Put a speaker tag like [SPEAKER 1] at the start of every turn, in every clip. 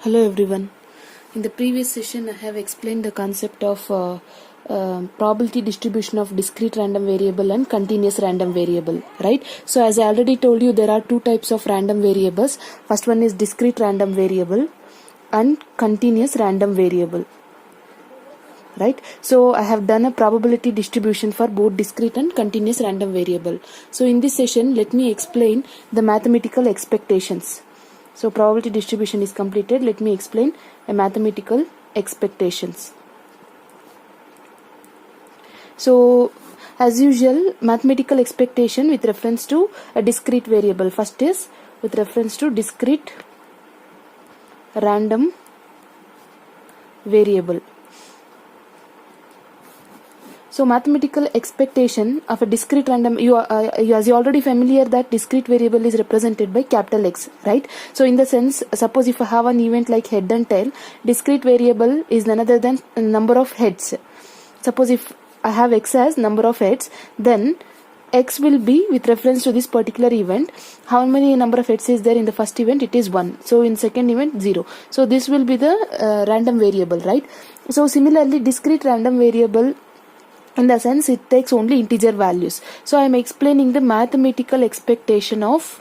[SPEAKER 1] Hello everyone. In the previous session, I have explained the concept of probability distribution of discrete random variable and continuous random variable, right? So as I already told you, there are two types of random variables. First one is discrete random variable and continuous random variable, right? So I have done a probability distribution for both discrete and continuous random variable. So in this session, let me explain the mathematical expectations. So probability distribution is completed. Let me explain a mathematical expectations. So as usual, mathematical expectation with reference to a discrete variable. First is with reference to discrete random variable. So mathematical expectation of a discrete random, as you already familiar that discrete variable is represented by capital X, right? So in the sense, suppose if I have an event like head and tail, discrete variable is none other than number of heads. Suppose if I have X as number of heads, then X will be with reference to this particular event. How many number of heads is there in the first event? It is 1. So in second event 0. So this will be the random variable, right? So similarly, discrete random variable, in the sense it takes only integer values. So I am explaining the mathematical expectation of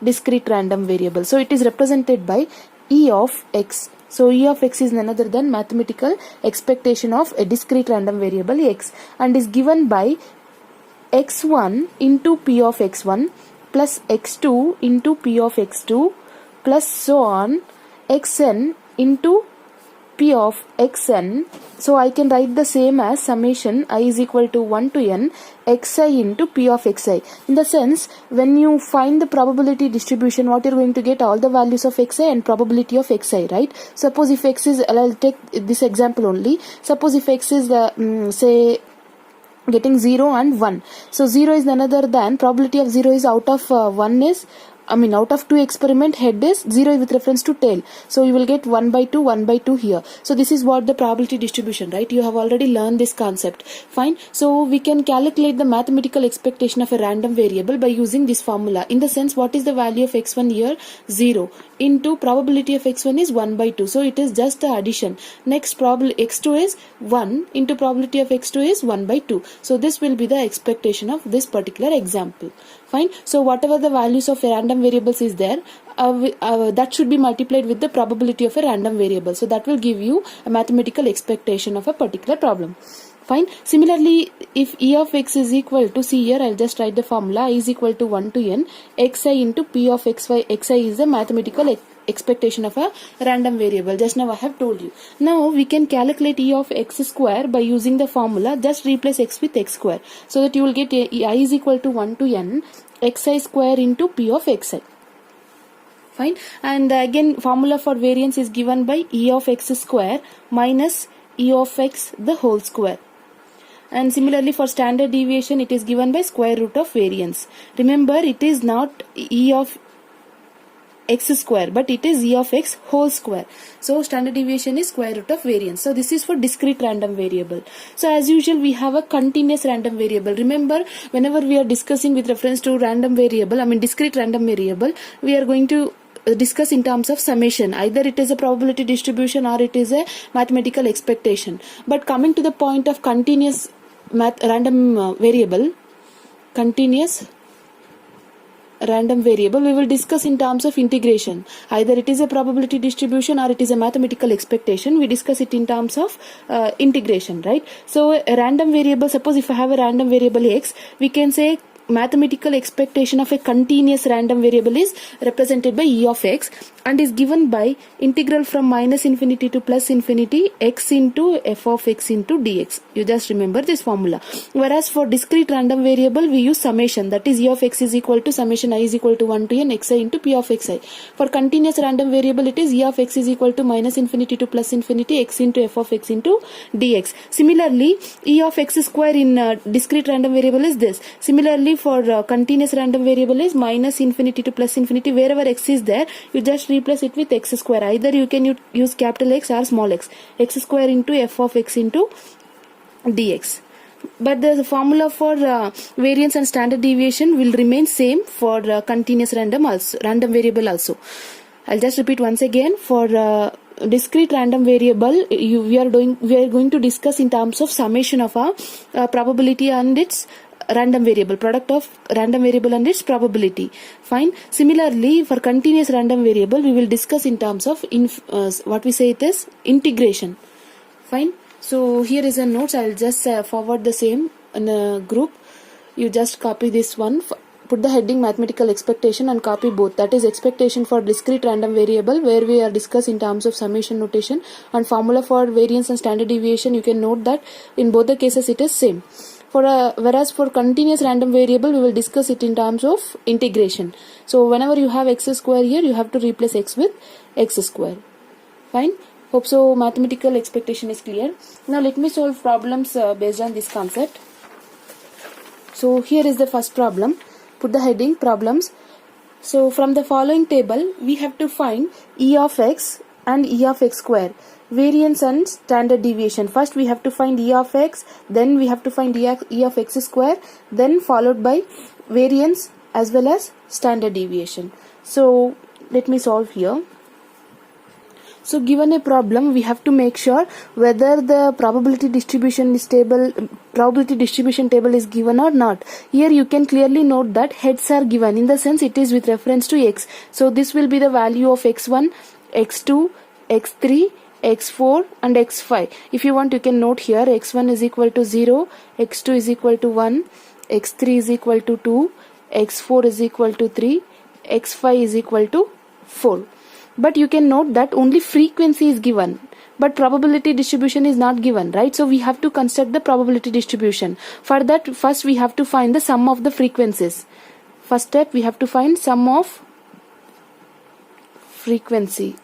[SPEAKER 1] discrete random variable. So it is represented by E of X. So E of X is none other than mathematical expectation of a discrete random variable X, and is given by X1 into P of X1 plus X2 into P of X2 plus so on Xn into P of Xn. So I can write the same as summation I is equal to 1 to n xi into P of xi. In the sense, when you find the probability distribution, what you're going to get all the values of xi and probability of xi, right? Suppose if x is, I'll take this example only. Suppose if x is say getting 0 and 1. So 0 is none other than, probability of 0 is out of 1 is, out of 2 experiment, head is 0 with reference to tail. So you will get 1 by 2, 1 by 2 here. So this is what the probability distribution, right? You have already learned this concept. Fine. So we can calculate the mathematical expectation of a random variable by using this formula. In the sense, what is the value of x1 here? 0 into probability of x1 is 1 by 2. So it is just the addition. Next, x2 is 1 into probability of x2 is 1 by 2. So this will be the expectation of this particular example. Fine. So whatever the values of random variables is there, that should be multiplied with the probability of a random variable. So that will give you a mathematical expectation of a particular problem. Fine. Similarly, if E of X is equal to, see here, I'll just write the formula, I is equal to 1 to n xi into P of xy. Xi is the mathematical expectation of a random variable. Just now I have told you. Now we can calculate E of x square by using the formula. Just replace x with x square, so that you will get I is equal to 1 to n xi square into P of xi. Fine. And again, formula for variance is given by E of x square minus E of x the whole square. And similarly, for standard deviation, it is given by square root of variance. Remember, it is not E of x square, but it is E of x whole square. So standard deviation is square root of variance. So this is for discrete random variable. So as usual, we have a continuous random variable. Remember, whenever we are discussing with reference to random variable, discrete random variable, we are going to discuss in terms of summation. Either it is a probability distribution or it is a mathematical expectation. But coming to the point of continuous random variable, continuous random variable, we will discuss in terms of integration. Either it is a probability distribution or it is a mathematical expectation. We discuss it in terms of integration, right? So a random variable, suppose if I have a random variable x, we can say mathematical expectation of a continuous random variable is represented by E of x, and is given by integral from minus infinity to plus infinity x into f of x into dx. You just remember this formula. Whereas for discrete random variable, we use summation, that is E of x is equal to summation I is equal to 1 to n xi into P of xi. For continuous random variable, it is E of x is equal to minus infinity to plus infinity x into f of x into dx. Similarly, E of x square in discrete random variable is this. Similarly, for continuous random variable is minus infinity to plus infinity. Wherever x is there, you just replace it with x square. Either you can use capital X or small x. X square into f of x into dx. but the formula for variance and standard deviation will remain same for continuous random variable also. I'll just repeat once again. For discrete random variable, we are going to discuss in terms of summation of a probability and its random variable, product of random variable and its probability. Fine. Similarly, for continuous random variable, we will discuss in terms of what we say it is integration. Fine. So here is a notes. I'll just forward the same in a group. You just copy this one. Put the heading mathematical expectation and copy both. That is expectation for discrete random variable, where we are discussing in terms of summation notation, and formula for variance and standard deviation. You can note that in both the cases it is same. Whereas for continuous random variable, we will discuss it in terms of integration. So whenever you have x square here, you have to replace x with x square. Fine. Hope so mathematical expectation is clear. Now let me solve problems based on this concept. So here is the first problem. Put the heading problems. So from the following table, we have to find E of x and E of x square, variance and standard deviation. First we have to find E of x, then we have to find E of x square, then followed by variance as well as standard deviation. So let me solve here. So given a problem, we have to make sure whether the probability distribution table is given or not. Here you can clearly note that heads are given, in the sense it is with reference to x. So this will be the value of x1, x2, x3, x4 and x5. If you want, you can note here x1 is equal to 0, x2 is equal to 1, x3 is equal to 2, x4 is equal to 3, x5 is equal to 4. But you can note that only frequency is given, but probability distribution is not given, right? So we have to construct the probability distribution. For that, first we have to find the sum of the frequencies. First step, we have to find sum of frequency.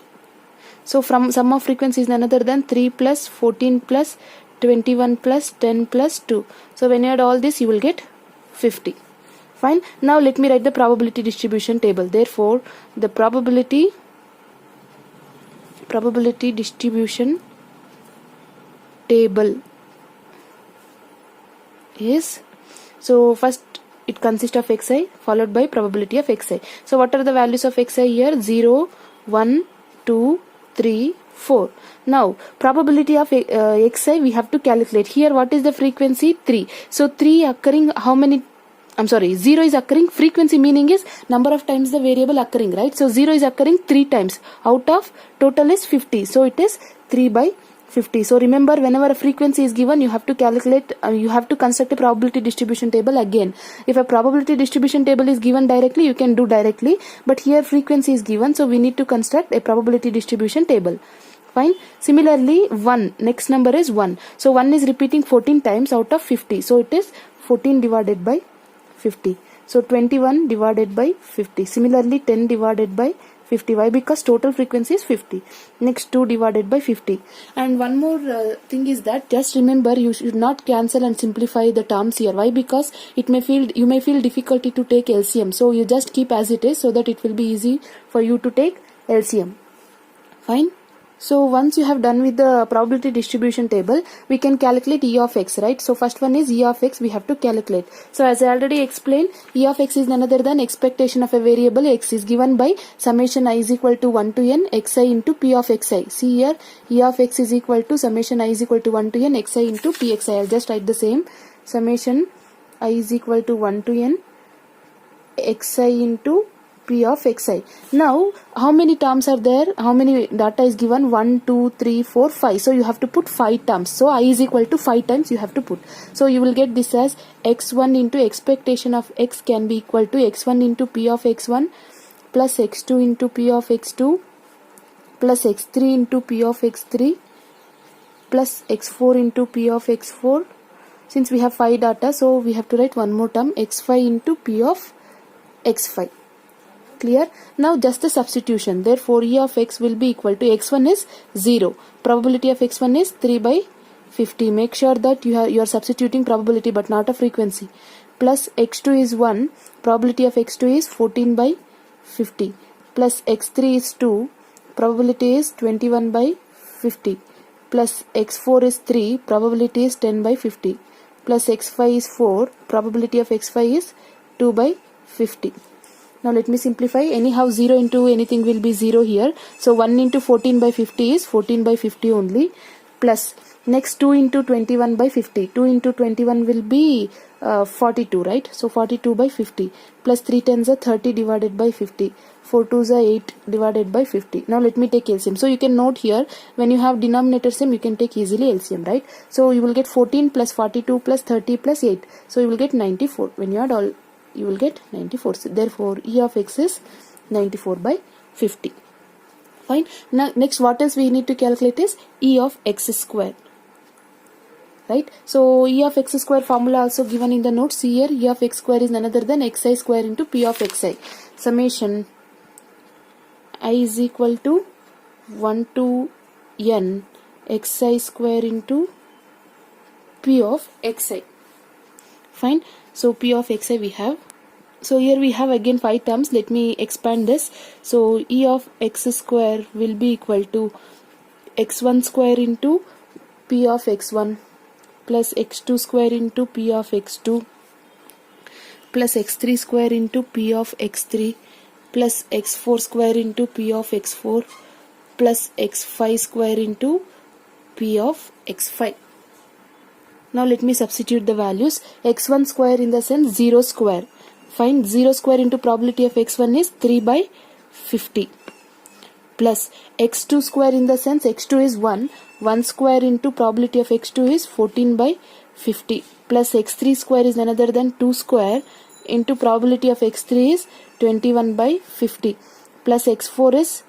[SPEAKER 1] So from sum of frequency is none other than 3 plus 14 plus 21 plus 10 plus 2. So when you add all this, you will get 50. Fine. Now let me write the probability distribution table. Therefore, the probability distribution table is, so first it consists of xi followed by probability of xi. So what are the values of xi here? 0, 1, 2, 3, 4. Now probability of xi we have to calculate. Here what is the frequency? 3. So 3 occurring how many? 0 is occurring. Frequency meaning is number of times the variable occurring, right? So 0 is occurring 3 times out of total is 50. So it is 3 by 50. So remember, whenever a frequency is given, you have to calculate, you have to construct a probability distribution table again. If a probability distribution table is given directly, you can do directly. But here frequency is given, so we need to construct a probability distribution table. Fine. Similarly, 1. Next number is 1. So 1 is repeating 14 times out of 50. So it is 14 divided by 50. So 21 divided by 50. Similarly 10 divided by 50. Why? Because total frequency is 50. Next 2 divided by 50. And one more thing is that just remember, you should not cancel and simplify the terms here. Why? Because you may feel difficulty to take LCM. So you just keep as it is so that it will be easy for you to take LCM. Fine. So once you have done with the probability distribution table, we can calculate E of x, right? So first one is E of x we have to calculate. So as I already explained, E of x is none other than expectation of a variable x is given by summation I is equal to 1 to n xi into p of xi. See here, E of x is equal to summation I is equal to 1 to n xi into pxi. I'll just write the same. Summation I is equal to 1 to n xi into p of xi. Now how many terms are there? How many data is given? 1, 2, 3, 4, 5. So you have to put 5 terms. So I is equal to 5 times you have to put. So you will get this as x1 into expectation of x can be equal to x1 into p of x1 plus x2 into p of x2 plus x3 into p of x3 plus x4 into p of x4. Since we have 5 data, so we have to write one more term, x5 into p of x5. Clear? Now just the substitution. Therefore E of x will be equal to x1 is 0. Probability of x1 is 3 by 50. Make sure that you are substituting probability but not a frequency. Plus x2 is 1. Probability of x2 is 14 by 50. Plus x3 is 2. Probability is 21 by 50. Plus x4 is 3. Probability is 10 by 50. plus x5 is 4. Probability of x5 is 2 by 50. Now let me simplify. Anyhow 0 into anything will be 0 here. So 1 into 14 by 50 is 14 by 50 only. Plus next 2 into 21 by 50. 2 into 21 will be 42, right? So 42 by 50. Plus 3 tens are 30 divided by 50. 4 twos are 8 divided by 50. Now let me take LCM. So you can note here, when you have denominator same, you can take easily LCM, right? So you will get 14 plus 42 plus 30 plus 8. So you will get 94. When you add all, you will get 94. So therefore E of x is 94 by 50. Fine. Now next what else we need to calculate is E of x square. Right. So E of x square formula also given in the notes here. E of x square is none other than xi square into P of xi. Summation I is equal to 1 to n xi square into P of xi. Fine. So P of xi we have. So here we have again 5 terms. Let me expand this. So E of x square will be equal to x1 square into P of x1 plus x2 square into P of x2 plus x3 square into P of x3 plus x4 square into P of x4 plus x5 square into P of x5. Now let me substitute the values. X1 square in the sense 0 square. Find 0 square into probability of x1 is 3 by 50 plus x2 square in the sense x2 is 1. 1 square into probability of x2 is 14 by 50 plus x3 square is none other than 2 square into probability of x3 is 21 by 50 plus x4 is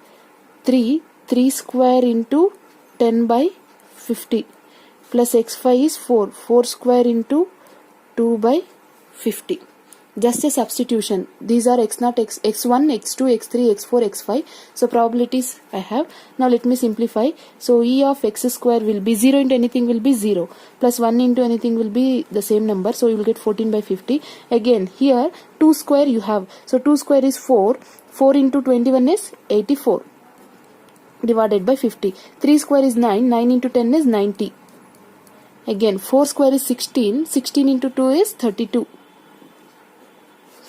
[SPEAKER 1] 3 square into 10 by 50 plus x5 is 4 square into 2 by 50. Just a substitution. These are x0, x1, x2, x3, x4, x5. So probabilities I have. Now let me simplify. So E of x square will be 0 into anything will be 0. Plus 1 into anything will be the same number. So you will get 14 by 50. Again here 2 square you have. So 2 square is 4. 4 into 21 is 84 divided by 50. 3 square is 9. 9 into 10 is 90. Again 4 square is 16. 16 into 2 is 32.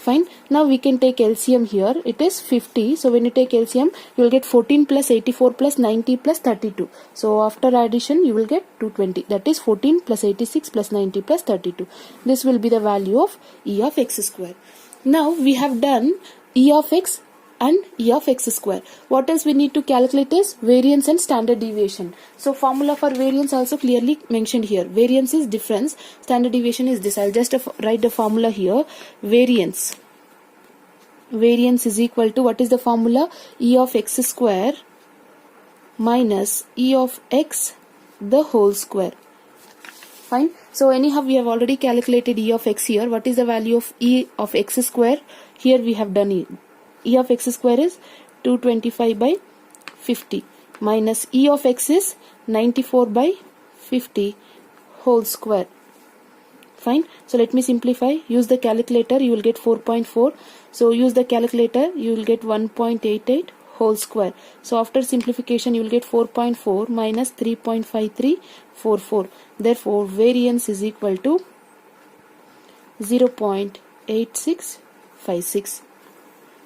[SPEAKER 1] Fine. Now we can take LCM here. It is 50. So when you take LCM, you will get 14 plus 84 plus 90 plus 32. So after addition, you will get 220. That is 14 plus 86 plus 90 plus 32. This will be the value of E of x square. Now we have done E of x and E of x square. What else we need to calculate is variance and standard deviation. So formula for variance also clearly mentioned here. Variance is difference. Standard deviation is this. I'll just write the formula here. Variance is equal to, what is the formula? E of x square minus E of x the whole square. Fine. So anyhow we have already calculated E of x here. What is the value of E of x square? Here we have done it. E of x square is 225 by 50 minus E of x is 94 by 50 whole square. Fine. So let me simplify. Use the calculator. You will get 4.4. So use the calculator. You will get 1.88 whole square. So after simplification you will get 4.4 minus 3.5344. Therefore variance is equal to 0.8656.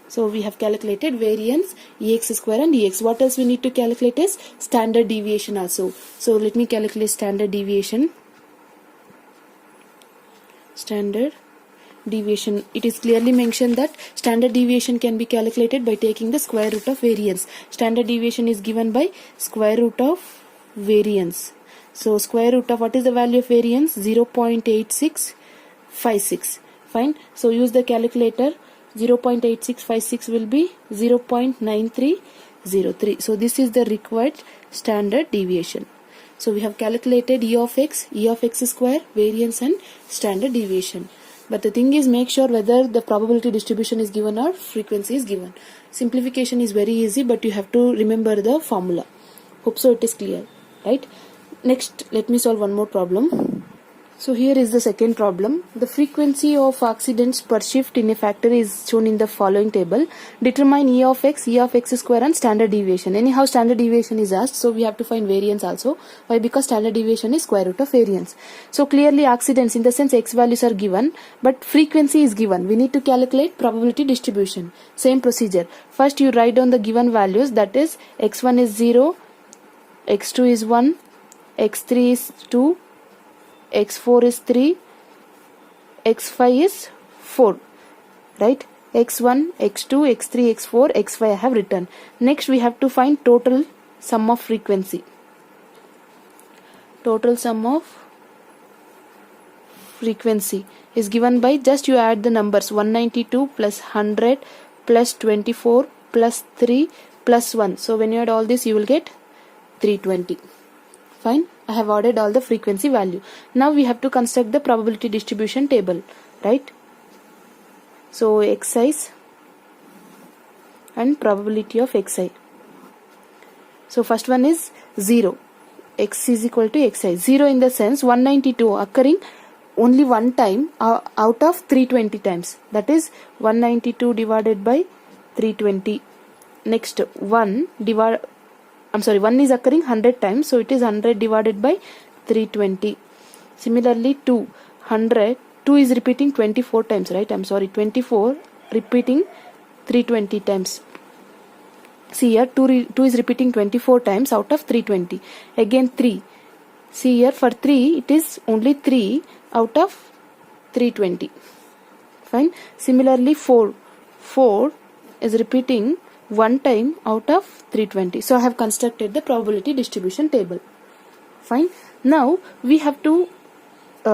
[SPEAKER 1] So we have calculated variance, Ex square and Ex. What else we need to calculate is standard deviation also. So let me calculate standard deviation. Standard deviation. It is clearly mentioned that standard deviation can be calculated by taking the square root of variance. Standard deviation is given by square root of variance. So square root of, what is the value of variance? 0.8656. Fine. So use the calculator. 0.8656 will be 0.9303. So this is the required standard deviation. So we have calculated E of x square, variance and standard deviation. But the thing is, make sure whether the probability distribution is given or frequency is given. Simplification is very easy, but you have to remember the formula. Hope so it is clear, right? Next, let me solve one more problem. So here is the second problem. The frequency of accidents per shift in a factory is shown in the following table. Determine E of x square and standard deviation. Anyhow standard deviation is asked, so we have to find variance also. Why? Because standard deviation is square root of variance. So clearly accidents, in the sense x values are given, but frequency is given. We need to calculate probability distribution. Same procedure. First you write down the given values, that is x1 is 0, x2 is 1, x3 is 2, x4 is 3, x5 is 4, right? x1, x2, x3, x4, x5 I have written. Next we have to find total sum of frequency. Total sum of frequency is given by, just you add the numbers 192 plus 100 plus 24 plus 3 plus 1. So when you add all this you will get 320. Fine. I have ordered all the frequency value. Now we have to construct the probability distribution table, right? So xi and probability of xi. So first one is 0. X is equal to xi. 0 in the sense 192 occurring only one time out of 320 times. That is 192 divided by 320. Next 1 is occurring 100 times, so it is 100 divided by 320. Similarly 2 is repeating 24 times, right? 24 repeating 320 times. See here 2 is repeating 24 times out of 320. Again 3. See here for 3 it is only 3 out of 320. Fine. Similarly 4 is repeating one time out of 320. So I have constructed the probability distribution table. Fine. Now we have to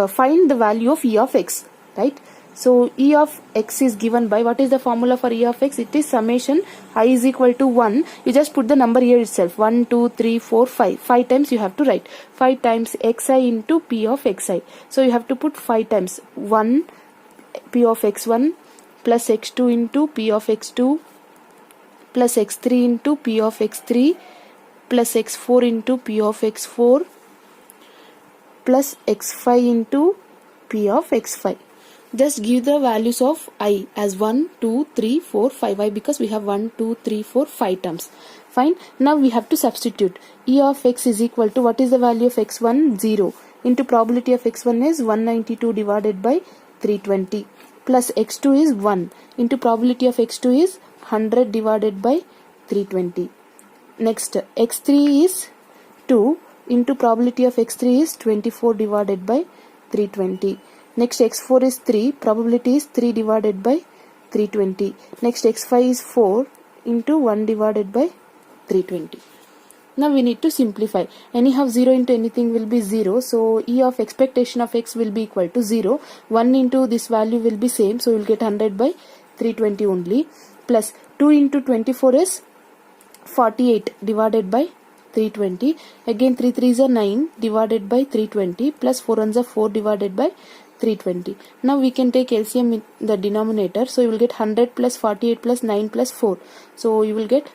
[SPEAKER 1] find the value of E of x, right? So E of x is given by, what is the formula for E of x? It is summation I is equal to 1. You just put the number here itself. 1, 2, 3, 4, 5. 5 times you have to write. 5 times xi into P of xi. So you have to put 5 times 1 P of x1 plus x2 into P of x2 plus x3 into P of x3 plus x4 into P of x4 plus x5 into P of x5. Just give the values of I as 1, 2, 3, 4, 5. Why? Because we have 1, 2, 3, 4, 5 terms. Fine. Now we have to substitute. E of x is equal to, what is the value of x1? 0. Into probability of x1 is 192 divided by 320. Plus x2 is 1. Into probability of x2 is 100 divided by 320. Next x3 is 2. Into probability of x3 is 24 divided by 320. Next x4 is 3. Probability is 3 divided by 320. Next x5 is 4 into 1 divided by 320. Now we need to simplify. Anyhow 0 into anything will be 0. So E of expectation of x will be equal to 0. 1 into this value will be same. So we will get 100 by 320 only. Plus 2 into 24 is 48 divided by 320. Again 3 3s are 9 divided by 320 plus 4 1s are 4 divided by 320. Now we can take LCM in the denominator. So you will get 100 plus 48 plus 9 plus 4. So you will get,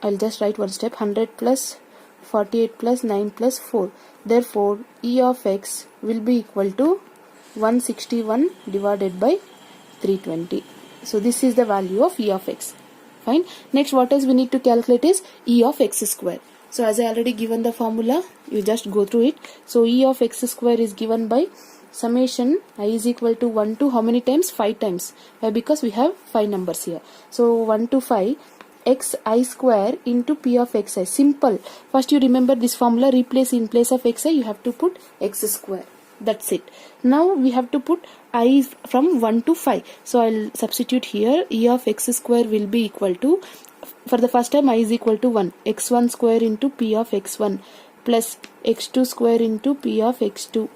[SPEAKER 1] I'll just write one step, 100 plus 48 plus 9 plus 4. Therefore E of x will be equal to 161 divided by 320. So this is the value of E of x. Fine. Next what else we need to calculate is E of x square. So as I already given the formula, you just go through it. So E of x square is given by summation I is equal to 1 to how many times? 5 times. Why? Because we have 5 numbers here. So 1 to 5 xi square into P of xi. Simple. First you remember this formula, replace in place of xi you have to put x square. That's it. Now we have to put I from 1 to 5. So I'll substitute here. E of x square will be equal to, for the first time I is equal to 1. x1 square into P of x1 plus x2 square into P of x2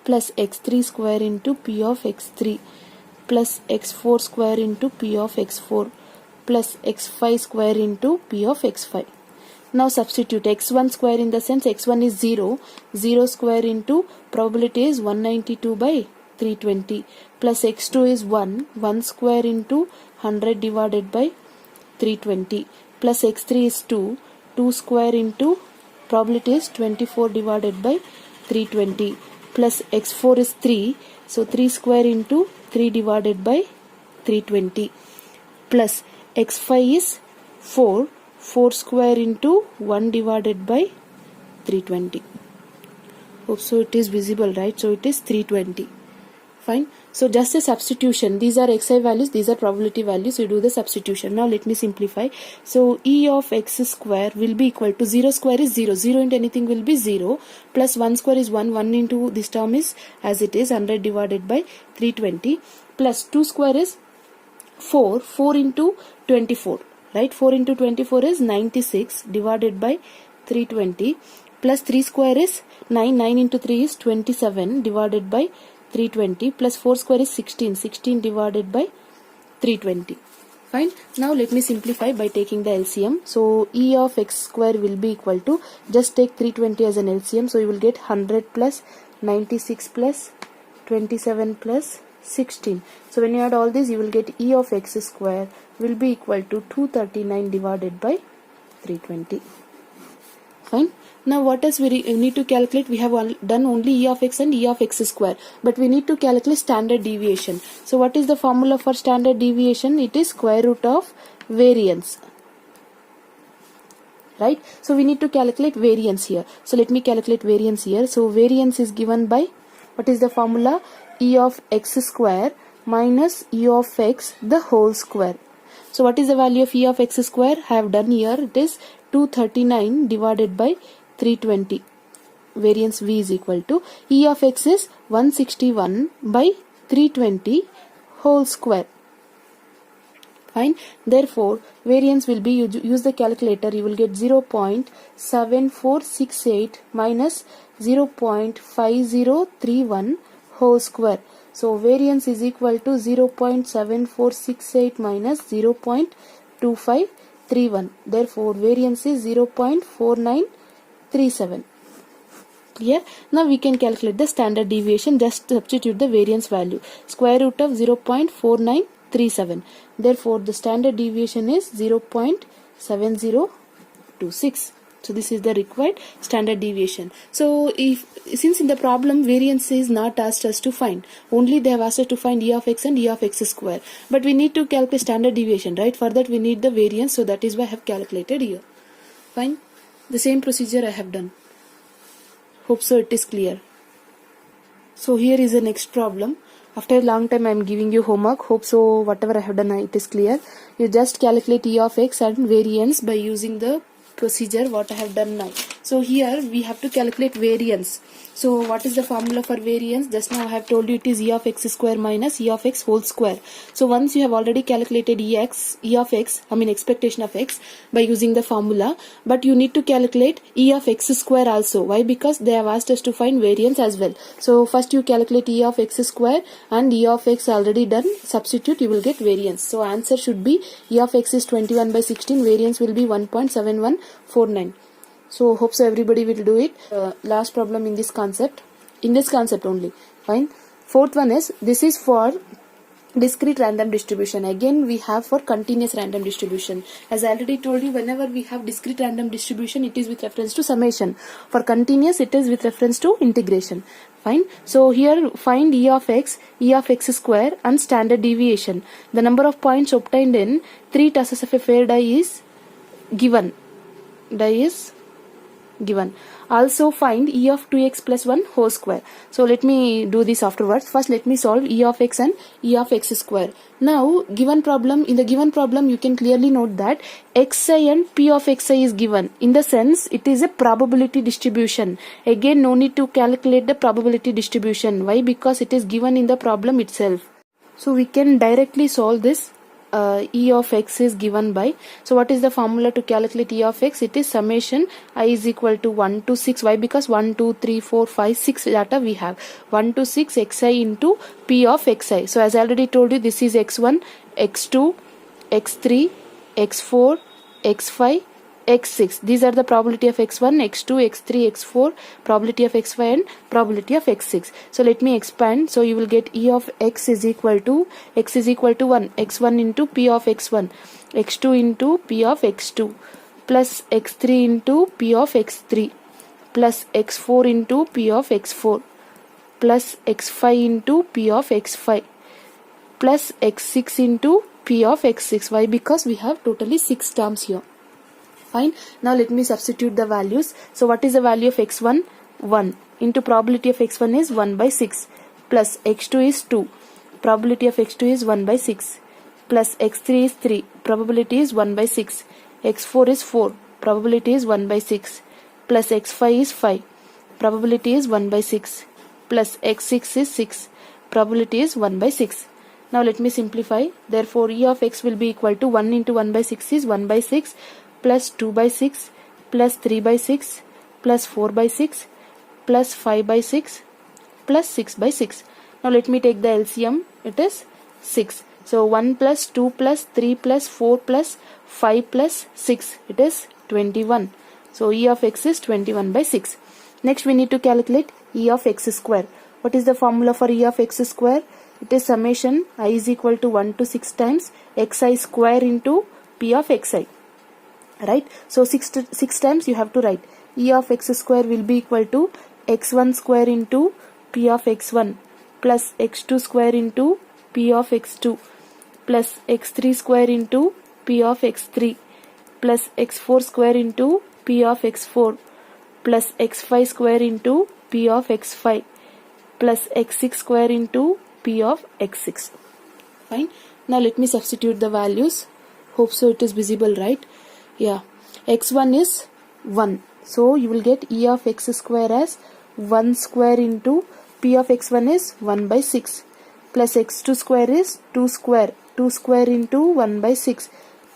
[SPEAKER 1] plus x3 square into P of x3 plus x4 square into P of x4 plus x5 square into P of x5. Now substitute x1 square in the sense x1 is 0. 0 square into probability is 192 by 320 plus x2 is 1. 1 square into 100 divided by 320 plus x3 is 2. 2 square into probability is 24 divided by 320 plus x4 is 3, so 3 square into 3 divided by 320, plus x5 is 4, 4 square into 1 divided by 320. Hope so it is visible, right? So it is 320. Fine. So just a substitution. These are xi values, these are probability values. You do the substitution. Now let me simplify. So e of x square will be equal to 0 square is 0. 0 into anything will be 0. Plus 1 square is 1. 1 into this term is as it is 100 divided by 320. Plus 2 square is 4. 4 into 24. Right? 4 into 24 is 96 divided by 320. Plus 3 square is 9. 9 into 3 is 27 divided by 320, plus 4 square is 16. 16 divided by 320. Fine. Now let me simplify by taking the LCM. So e of x square will be equal to, just take 320 as an LCM. So you will get 100 plus 96 plus 27 plus 16. So when you add all this, you will get e of x square will be equal to 239 divided by 320. Fine. Now what else we need to calculate? We have done only e of x and e of x square, but we need to calculate standard deviation. So what is the formula for standard deviation? It is square root of variance. Right? So we need to calculate variance here. So let me calculate variance here. So variance is given by, what is the formula? E of x square minus e of x the whole square. So what is the value of e of x square? I have done here. It is 239 divided by 320. Variance v is equal to e of x is 161 by 320 whole square. Fine. Therefore, variance will be, use the calculator, you will get 0.7468 minus 0.5031 whole square. So variance is equal to 0.7468 minus 0.2531. Therefore, variance is 0.4937. Clear? Now we can calculate the standard deviation. Just substitute the variance value. Square root of 0.4937. Therefore, the standard deviation is 0.7026. So this is the required standard deviation. So since in the problem variance is not asked us to find, only they have asked us to find e of x and e of x square. But we need to calculate standard deviation, right? For that we need the variance. So that is why I have calculated here. Fine. The same procedure I have done. Hope so it is clear. So here is the next problem. After a long time I am giving you homework. Hope so whatever I have done it is clear. You just calculate e of x and variance by using the procedure what I have done now. So here we have to calculate variance. So what is the formula for variance? Just now I have told you it is e of x square minus e of x whole square. So once you have already calculated e of x, I mean expectation of x by using the formula, but you need to calculate e of x square also. Why? Because they have asked us to find variance as well. So first you calculate e of x square and e of x already done. Substitute, you will get variance. So answer should be e of x is 21 by 16. Variance will be 1.7149. So hope so everybody will do it. Last problem in this concept only. Fine. Fourth one is, this is for discrete random distribution. Again we have for continuous random distribution. As I already told you, whenever we have discrete random distribution, it is with reference to summation. For continuous, it is with reference to integration. Fine. So here find e of x square and standard deviation. The number of points obtained in 3 tosses of a fair die is given. Also find e of 2x plus 1 whole square. So let me do this afterwards. First let me solve e of x and e of x square. Now in the given problem you can clearly note that xi and p of xi is given. In the sense it is a probability distribution. Again no need to calculate the probability distribution. Why? Because it is given in the problem itself. So we can directly solve this. E of x is given by, so what is the formula to calculate e of x? It is summation I is equal to 1 to 6. Why? Because 1 2 3 4 5 6 data we have. 1 to 6 xi into p of xi. So as I already told you, this is x1, x2, x3, x4, x5, x6. These are the probability of x1, x2, x3, x4, probability of x5 and probability of x6. So let me expand. So you will get e of x is equal to 1, x1 into p of x1, x2 into p of x2, plus x3 into p of x3, plus x4 into p of x4, plus x5 into p of x5 plus x6 into p of x6. Why? Because we have totally 6 terms here. Fine. Now let me substitute the values. So what is the value of x1? 1 into probability of x1 is 1 by 6 plus x2 is 2. Probability of x2 is 1 by 6 plus x3 is 3. Probability is 1 by 6. x4 is 4. Probability is 1 by 6 plus x5 is 5. Probability is 1 by 6 plus x6 is 6. Probability is 1 by 6. Now let me simplify. Therefore E of x will be equal to 1 into 1 by 6 is 1 by 6 plus 2 by 6 plus 3 by 6 plus 4 by 6 plus 5 by 6 plus 6 by 6. Now let me take the LCM. It is 6. So 1 plus 2 plus 3 plus 4 plus 5 plus 6. It is 21. So E of x is 21 by 6. Next we need to calculate E of x square. What is the formula for E of x square? It is summation I is equal to 1 to 6 times xi square into p of xi. Right? So 6 times you have to write. E of x square will be equal to x1 square into p of x1 plus x2 square into p of x2 plus x3 square into p of x3 plus x4 square into p of x4 plus x5 square into p of x5 plus x6 square into p of x6. Fine. Now let me substitute the values. Hope so it is visible, right? Yeah. x1 is 1. So you will get E of x square as 1 square into p of x1 is 1 by 6 plus x2 square is 2 square. 2 square into 1 by 6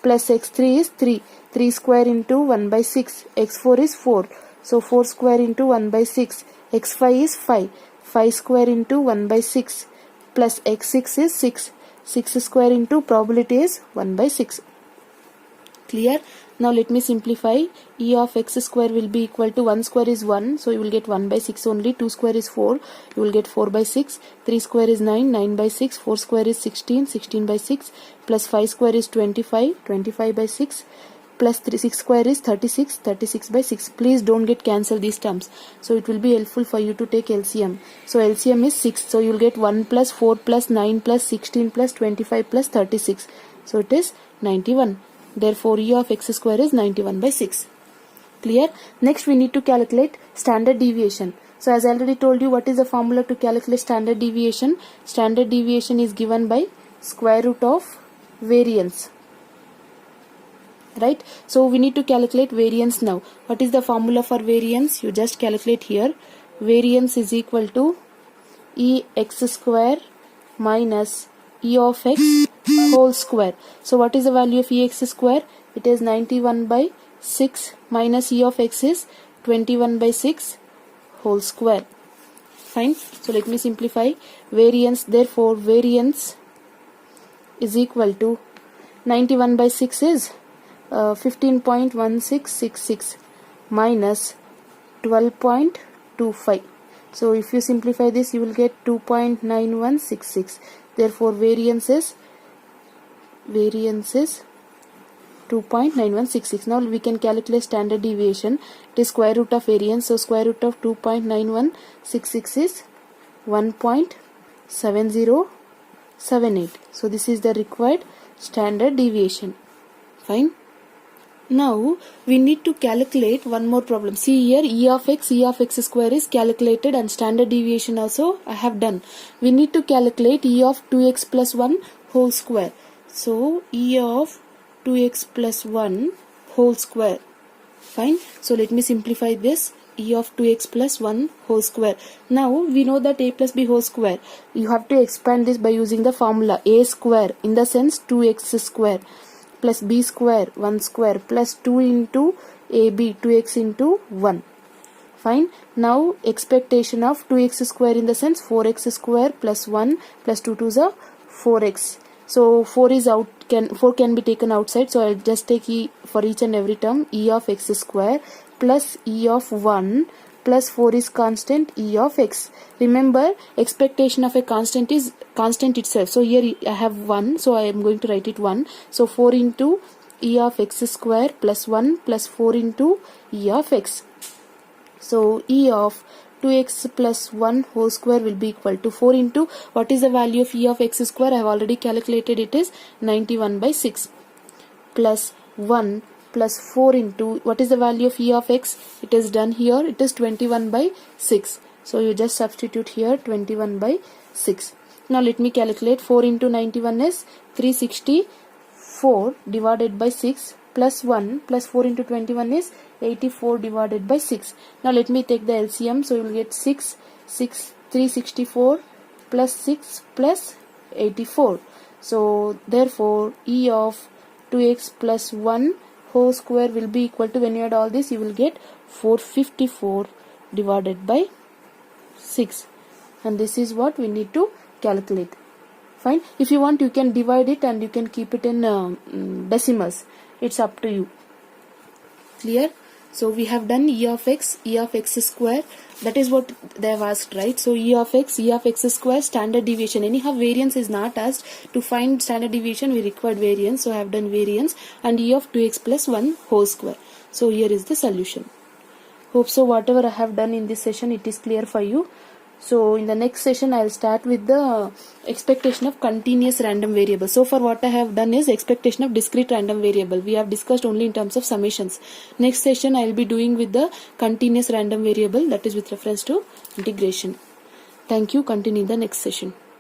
[SPEAKER 1] plus x3 is 3. 3 square into 1 by 6. x4 is 4. So 4 square into 1 by 6. x5 is 5. 5 square into 1 by 6 plus x6 is 6. 6 square into probability is 1 by 6. Clear? Now let me simplify. E of x square will be equal to 1 square is 1. So you will get 1 by 6 only. 2 square is 4. You will get 4 by 6. 3 square is 9. 9 by 6. 4 square is 16. 16 by 6. Plus 5 square is 25. 25 by 6. Plus 6 square is 36. 36 by 6. Please don't get cancel these terms. So it will be helpful for you to take LCM. So LCM is 6. So you will get 1 plus 4 plus 9 plus 16 plus 25 plus 36. So it is 91. Therefore E of x square is 91 by 6. Clear? Next we need to calculate standard deviation. So as I already told you, what is the formula to calculate standard deviation? Standard deviation is given by square root of variance. Right? So we need to calculate variance now. What is the formula for variance? You just calculate here. Variance is equal to E x square minus E of x whole square. So what is the value of E x square? It is 91 by 6 minus E of x is 21 by 6 whole square. Fine. So let me simplify. Variance, therefore variance is equal to 91 by 6 is 15.1666 minus 12.25. So if you simplify this, you will get 2.9166. Therefore variance is 2.9166. Now we can calculate standard deviation. It is square root of variance. So square root of 2.9166 is 1.7078. So this is the required standard deviation. Fine. Now we need to calculate one more problem. See here, E of x square is calculated and standard deviation also I have done. We need to calculate E of 2x plus 1 whole square. So E of 2x plus 1 whole square. Fine. So let me simplify this. E of 2x plus 1 whole square. Now we know that a plus b whole square. You have to expand this by using the formula a square, in the sense 2x square plus b square 1 square plus 2 into ab 2x into 1. Fine. Now expectation of 2x square, in the sense 4x square plus 1 plus 2 to the 4x. So 4 can be taken outside. So I'll just take E for each and every term. E of x square plus E of 1 plus 4 is constant E of x. Remember, expectation of a constant is constant itself. So here I have 1. So I am going to write it 1. So 4 into E of x square plus 1 plus 4 into E of x. So E of 2x plus 1 whole square will be equal to 4 into what is the value of e of x square? I have already calculated, it is 91 by 6 plus 1 plus 4 into what is the value of e of x? It is done here, it is 21 by 6. So you just substitute here 21 by 6. Now let me calculate. 4 into 91 is 364 divided by 6 plus 1 plus 4 into 21 is 84 divided by 6. Now let me take the LCM. So you will get 364 plus 6 plus 84. So therefore e of 2x plus 1 whole square will be equal to, when you add all this, you will get 454 divided by 6, and this is what we need to calculate. Fine. If you want, you can divide it and you can keep it in decimals. It's up to you. Clear? So we have done e of x square. That is what they have asked, right? So e of x square, standard deviation. Anyhow, variance is not asked. To find standard deviation, we required variance. So I have done variance, and e of 2x plus 1 whole square. So here is the solution. Hope so whatever I have done in this session, it is clear for you. So in the next session, I will start with the expectation of continuous random variable. So far what I have done is expectation of discrete random variable. We have discussed only in terms of summations. Next session I will be doing with the continuous random variable, that is with reference to integration. Thank you. Continue in the next session.